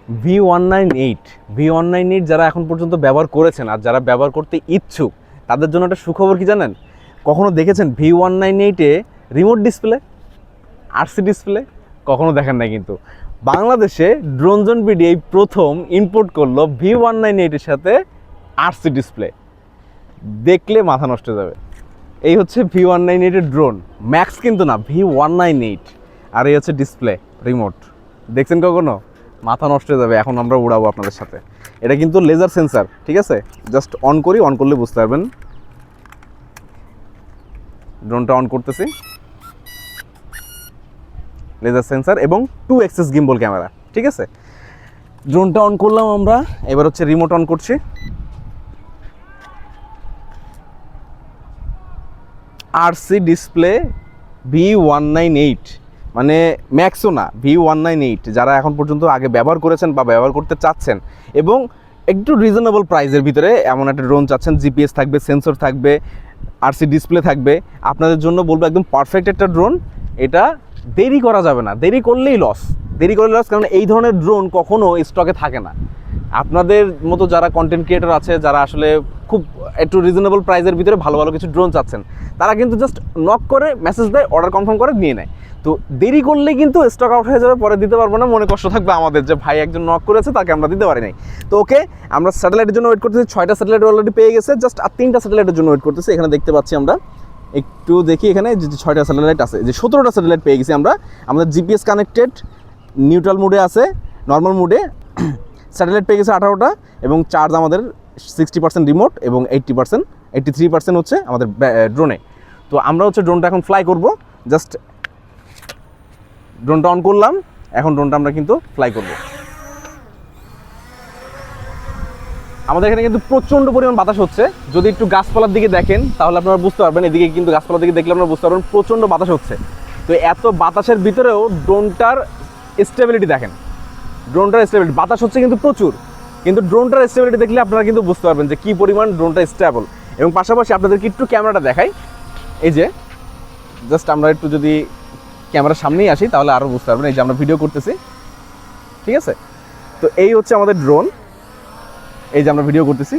V198 V198 যারা এখন পর্যন্ত ব্যবহার করেছেন আর যারা ব্যবহার করতে ইচ্ছুক তাদের জন্য একটা সুখবর কি জানেন? কখনো দেখেছেন V198-এ রিমোট ডিসপ্লে, আরসি ডিসপ্লে? কখনো দেখেন নাই। কিন্তু বাংলাদেশে ড্রোনজন বিডি এই প্রথম ইম্পোর্ট করলো V198-এর সাথে আরসি ডিসপ্লে। দেখলে মাথা নষ্ট হয়ে যাবে। এই হচ্ছে V198-এর ড্রোন, ম্যাক্স কিন্তু না, V198। আর এই হচ্ছে ডিসপ্লে, রিমোট। দেখছেন কখনো? মাথা নষ্ট হয়ে যাবে। এখন আমরা উড়াবো আপনাদের সাথে। এটা কিন্তু লেজার সেন্সার, ঠিক আছে? জাস্ট অন করি, অন করলে বুঝতে পারবেন। ড্রোনটা অন করতেছি, লেজার সেন্সার এবং 2 এক্সেস গিম্বল ক্যামেরা, ঠিক আছে? ড্রোনটা অন করলাম আমরা, এবার হচ্ছে রিমোট অন করছি। আরসি ডিসপ্লে V198, মানে ম্যাক্সও না, V198। যারা এখন পর্যন্ত আগে ব্যবহার করেছেন বা ব্যবহার করতে চাচ্ছেন এবং একটু রিজনেবল প্রাইসের ভিতরে এমন একটা ড্রোন চাচ্ছেন, জিপিএস থাকবে, সেন্সর থাকবে, আরসি ডিসপ্লে থাকবে, আপনাদের জন্য বলবো একদম পারফেক্ট একটা ড্রোন। এটা দেরি করা যাবে না, দেরি করলেই লস, কারণ এই ধরনের ড্রোন কখনো স্টকে থাকে না। আপনাদের মতো যারা কন্টেন্ট ক্রিয়েটর আছে, যারা আসলে খুব একটু রিজনেবল প্রাইসের ভিতরে ভালো ভালো কিছু ড্রোন চাচ্ছেন, তারা কিন্তু জাস্ট নক করে মেসেজ দেয়, অর্ডার কনফার্ম করে নিয়ে নেয়। তো দেরি করলে কিন্তু স্টক আউট হয়ে যাবে, পরে দিতে পারবো না, মনে কষ্ট থাকবে আমাদের যে ভাই একজন নক করেছে, তাকে আমরা দিতে পারি নাই। তো ওকে, আমরা স্যাটেলাইটের জন্য ওয়েট করতেছি। 6টা স্যাটেলাইট অলরেডি পেয়ে গেছে, জাস্ট আর 3টা স্যাটেলাইটের জন্য ওয়েট করতেছি। এখানে দেখতে পাচ্ছি আমরা, একটু দেখি এখানে যে 6টা স্যাটেলাইট আছে, যে 17টা স্যাটেলাইট পেয়ে গেছি আমরা। আমাদের জিপিএস কানেক্টেড, নিউট্রাল মোডে আছে, নর্মাল মোডে। স্যাটেলাইট পেয়ে গেছে 18টা এবং চার্জ আমাদের 60% রিমোট এবং 83% হচ্ছে আমাদের ড্রোনে। তো আমরা হচ্ছে ড্রোনটা এখন ফ্লাই করব। জাস্ট ড্রোনটা অন করলাম, এখন ড্রোনটা আমরা কিন্তু ফ্লাই করব। আমাদের এখানে কিন্তু প্রচণ্ড পরিমাণ বাতাস হচ্ছে। যদি একটু গাছপালার দিকে দেখেন তাহলে আপনারা বুঝতে পারবেন, এদিকে কিন্তু গাছপালার দিকে দেখলে আপনারা বুঝতে পারবেন প্রচণ্ড বাতাস হচ্ছে। তো এত বাতাসের ভিতরেও ড্রোনটার স্টেবিলিটি দেখেন, বাতাস হচ্ছে কিন্তু প্রচুর, কিন্তু ড্রোনটার স্টেবিলিটি দেখলে আপনারা কিন্তু বুঝতে পারবেন যে কী পরিমাণ ড্রোনটা স্টেবল। এবং পাশাপাশি আপনাদেরকে একটু ক্যামেরাটা দেখাই, এই যে জাস্ট আমরা একটু যদি ক্যামেরার সামনেই আসি তাহলে আরও বুঝতে পারবেন। এই যে আমরা ভিডিও করতেছি, ঠিক আছে? তো এই হচ্ছে আমাদের ড্রোন, এই যে আমরা ভিডিও করতেছি।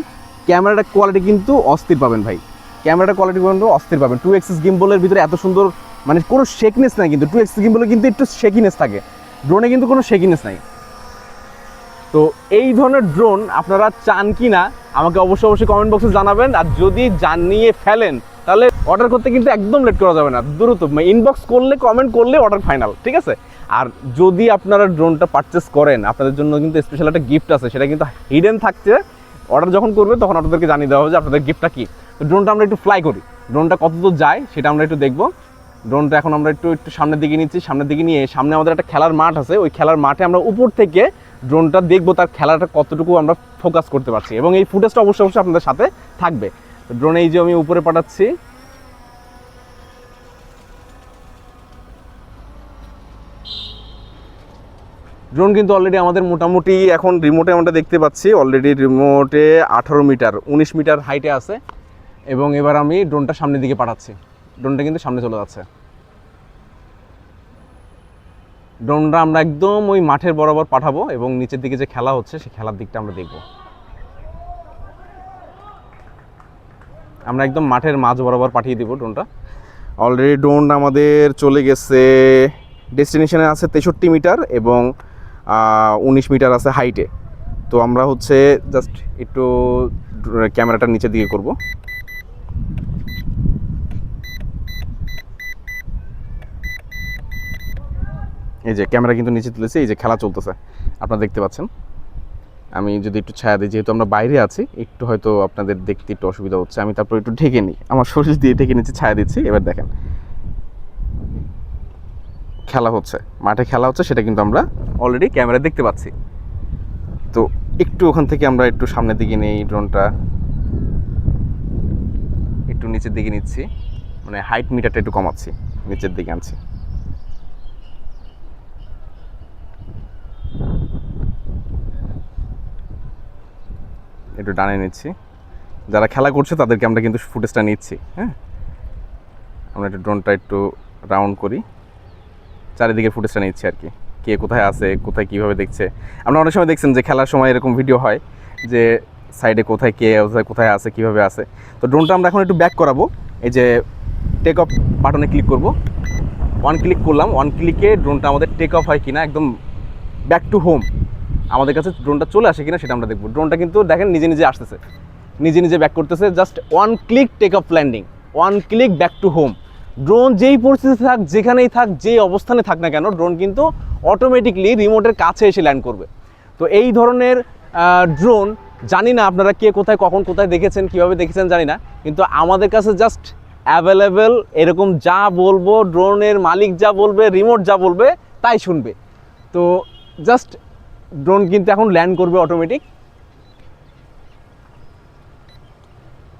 ক্যামেরাটা কোয়ালিটি কিন্তু অস্থির পাবেন ভাই, ক্যামেরাটা কোয়ালিটি কিন্তু অস্থির পাবেন। 2 এক্সেস গিম্বলের ভিতরে এত সুন্দর, মানে কোনো শেকিনেস নাই কিন্তু। 2 এক্সেস গিম্বলে কিন্তু একটু শেকিনেস থাকে, ড্রোনে কিন্তু কোনো শেকিনেস নাই। তো এই ধরনের ড্রোন আপনারা চান কি না আমাকে অবশ্যই কমেন্ট বক্সে জানাবেন। আর যদি জানিয়ে ফেলেন তাহলে অর্ডার করতে কিন্তু একদম লেট করা যাবে না, দ্রুত ইনবক্স করলে, কমেন্ট করলে অর্ডার ফাইনাল, ঠিক আছে? আর যদি আপনারা ড্রোনটা পারচেস করেন, আপনাদের জন্য কিন্তু স্পেশাল একটা গিফট আছে, সেটা কিন্তু হিডেন থাকছে। অর্ডার যখন করবে তখন আপনাদেরকে জানিয়ে দেওয়া হবে যে আপনাদের গিফটটা কী। তো ড্রোনটা আমরা একটু ফ্লাই করি, ড্রোনটা কতদূর যায় সেটা আমরা একটু দেখবো। ড্রোনটা এখন আমরা একটু সামনের দিকে নিচ্ছি, সামনের দিকে নিয়ে সামনে আমাদের একটা খেলার মাঠ আছে, ওই খেলার মাঠে আমরা উপর থেকে ড্রোনটা দেখবো তার খেলাটা কতটুকু আমরা ফোকাস করতে পারছি, এবং এই ফুটেজটা অবশ্যই আপনাদের সাথে থাকবে। তো ড্রোন এই যে আমি উপরে পাঠাচ্ছি, ড্রোন কিন্তু অলরেডি আমাদের মোটামুটি এখন রিমোটে আমরা দেখতে পাচ্ছি অলরেডি রিমোটে 18 মিটার 19 মিটার হাইটে আছে। এবং এবার আমি ড্রোনটা সামনের দিকে পাঠাচ্ছি, ড্রোনটা কিন্তু সামনে চলে যাচ্ছে। ড্রোনটা আমরা একদম ওই মাঠের বরাবর পাঠাবো এবং নিচের দিকে যে খেলা হচ্ছে সেই খেলার দিকটা আমরা দেখব। আমরা একদম মাঠের মাঝ বরাবর পাঠিয়ে দিব ড্রোনটা। অলরেডি ড্রোন আমাদের চলে গেছে, ডেস্টিনেশনে আছে 63 মিটার এবং 19 মিটার আছে হাইটে। তো আমরা হচ্ছে জাস্ট একটু ক্যামেরাটা নিচের দিকে করব। এই যে ক্যামেরা কিন্তু নিচে তুলেছে, এই যে খেলা চলতেছে আপনারা দেখতে পাচ্ছেন। আমি যদি একটু ছায়া দিই, যেহেতু আমরা বাইরে আছি একটু হয়তো আপনাদের দেখতে একটু অসুবিধা হচ্ছে, আমি তারপর একটু ঢেকে নিই, আমার শরীর দিয়ে ঢেকে নিচ্ছি, ছায়া দিচ্ছি। এবার দেখেন খেলা হচ্ছে, মাঠে খেলা হচ্ছে, সেটা কিন্তু আমরা অলরেডি ক্যামেরায় দেখতে পাচ্ছি। তো একটু ওখান থেকে আমরা একটু সামনের দিকে নেই, ড্রোনটা একটু নিচের দিকে নিচ্ছি, মানে হাইট মিটারটা একটু কমাচ্ছি, নিচের দিকে আনছি। একটু ডানে নিচ্ছি, যারা খেলা করছে তাদেরকে আমরা কিন্তু ফুটেজটা নিচ্ছি। হ্যাঁ, আমরা একটু ড্রোনটা একটু রাউন্ড করি, চারিদিকে ফুটেজটা নিচ্ছি আর কি, কে কোথায় আছে, কোথায় কীভাবে দেখছে। আমরা অনেক সময় দেখছেন যে খেলার সময় এরকম ভিডিও হয় যে সাইডে কোথায় কে কোথায় আছে, কীভাবে আছে। তো ড্রোনটা আমরা এখন একটু ব্যাক করাবো। এই যে টেক অফ বাটনে ক্লিক করব, ওয়ান ক্লিক করলাম, ওয়ান ক্লিকে ড্রোনটা আমাদের টেক অফ হয় কিনা, একদম ব্যাক টু হোম আমাদের কাছে ড্রোনটা চলে আসে কিনা সেটা আমরা দেখবো। ড্রোনটা কিন্তু দেখেন নিজে নিজে আসতেছে, নিজে নিজে ব্যাক করতেছে। Just one click take off landing, one click back to home. Drone যেই পরিস্থিতিতে থাক, যেখানেই থাক, যে অবস্থানে থাক না কেন, ড্রোন কিন্তু অটোমেটিকলি রিমোটের কাছে এসে ল্যান্ড করবে। তো এই ধরনের ড্রোন জানি না আপনারা কে কোথায় কখন কোথায় দেখেছেন, কীভাবে দেখেছেন জানি না, কিন্তু আমাদের কাছে জাস্ট অ্যাভেলেবেল এরকম যা বলবো, ড্রোনের মালিক যা বলবে, রিমোট যা বলবে তাই শুনবে। তো জাস্ট ড্রোন কিন্তু এখন ল্যান্ড করবে অটোমেটিক।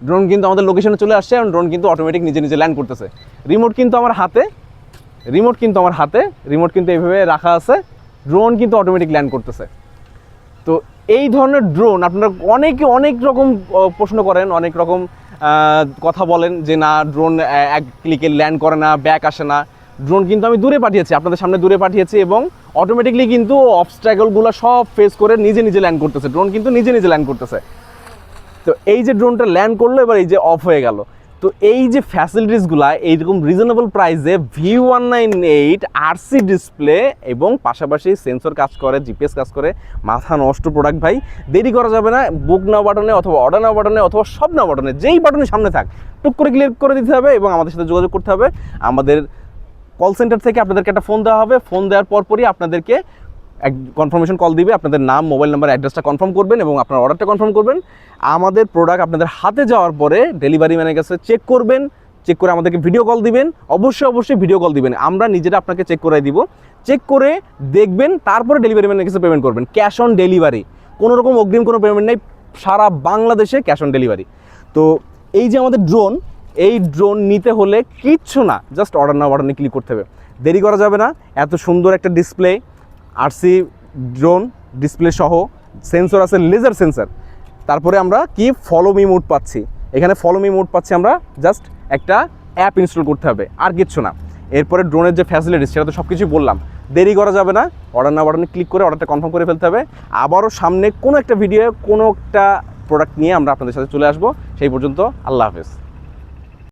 ড্রোন কিন্তু আমাদের লোকেশনে চলে আসছে এবং ড্রোন কিন্তু অটোমেটিক নিজে নিজে ল্যান্ড করতেছে। রিমোট কিন্তু আমার হাতে, রিমোট কিন্তু এইভাবে রাখা আছে, ড্রোন কিন্তু অটোমেটিক ল্যান্ড করতেছে। তো এই ধরনের ড্রোন আপনারা অনেক রকম প্রশ্ন করেন, অনেক রকম কথা বলেন যে না ড্রোন এক ক্লিকে ল্যান্ড করে না, ব্যাক আসে না। ড্রোন কিন্তু আমি দূরে পাঠিয়েছি, আপনাদের সামনে দূরে পাঠিয়েছি এবং অটোমেটিকলি কিন্তু অবস্ট্রাগলগুলো সব ফেস করে নিজে নিজে ল্যান্ড করতেছে। ড্রোন কিন্তু নিজে নিজে ল্যান্ড করতেছে। তো এই যে ড্রোনটা ল্যান্ড করলো, এবার এই যে অফ হয়ে গেল। তো এই যে ফ্যাসিলিটিসগুলা এইরকম রিজনেবল প্রাইসে V198 RC ডিসপ্লে এবং পাশাপাশি সেন্সর কাজ করে, জিপিএস কাজ করে, মাথা নষ্ট প্রোডাক্ট ভাই। দেরি করা যাবে না, বুক নাও বাটনে অথবা অর্ডার নাও বাটনে অথবা সব নাও বাটনে, যেই বাটনের সামনে থাক টুক করে ক্লিক করে দিতে হবে এবং আমাদের সাথে যোগাযোগ করতে হবে। আমাদের কল সেন্টার থেকে আপনাদেরকে একটা ফোন দেওয়া হবে। ফোন দেওয়ার পরই আপনাদেরকে এক কনফার্মেশন কল দিবে, আপনাদের নাম, মোবাইল নাম্বার, অ্যাড্রেসটা কনফার্ম করবেন এবং আপনার অর্ডারটা কনফার্ম করবেন। আমাদের প্রোডাক্ট আপনাদের হাতে যাওয়ার পরে ডেলিভারি ম্যানের কাছে চেক করবেন, চেক করে আমাদেরকে ভিডিও কল দিবেন। অবশ্যই ভিডিও কল দিবেন, আমরা নিজেরা আপনাকে চেক করে দিব। চেক করে দেখবেন, তারপরে ডেলিভারি ম্যানের কাছে পেমেন্ট করবেন। ক্যাশ অন ডেলিভারি, কোনো রকম অগ্রিম কোনো পেমেন্ট নেই, সারা বাংলাদেশে ক্যাশ অন ডেলিভারি। তো এই যে আমাদের ড্রোন, এই ড্রোন নিতে হলে কিচ্ছু না, জাস্ট অর্ডার নাও বাটনে ক্লিক করতে হবে, দেরি করা যাবে না। এত সুন্দর একটা ডিসপ্লে, RC ড্রোন ডিসপ্লে সহ, সেন্সর আছে, লেজার সেন্সর। তারপরে আমরা কি ফলো মি মোড পাচ্ছি, এখানে ফলো মি মোড পাচ্ছি আমরা। জাস্ট একটা অ্যাপ ইনস্টল করতে হবে, আর কিচ্ছু না। এরপরে ড্রোনের যে ফ্যাসিলিটিস সেটা তো সব কিছুই বললাম, দেরি করা যাবে না, অর্ডার নাও বাটনে ক্লিক করে অর্ডারটা কনফার্ম করে ফেলতে হবে। আবারও সামনে কোনো একটা ভিডিও, কোনো একটা প্রোডাক্ট নিয়ে আমরা আপনাদের সাথে চলে আসবো। সেই পর্যন্ত আল্লাহ হাফেজ।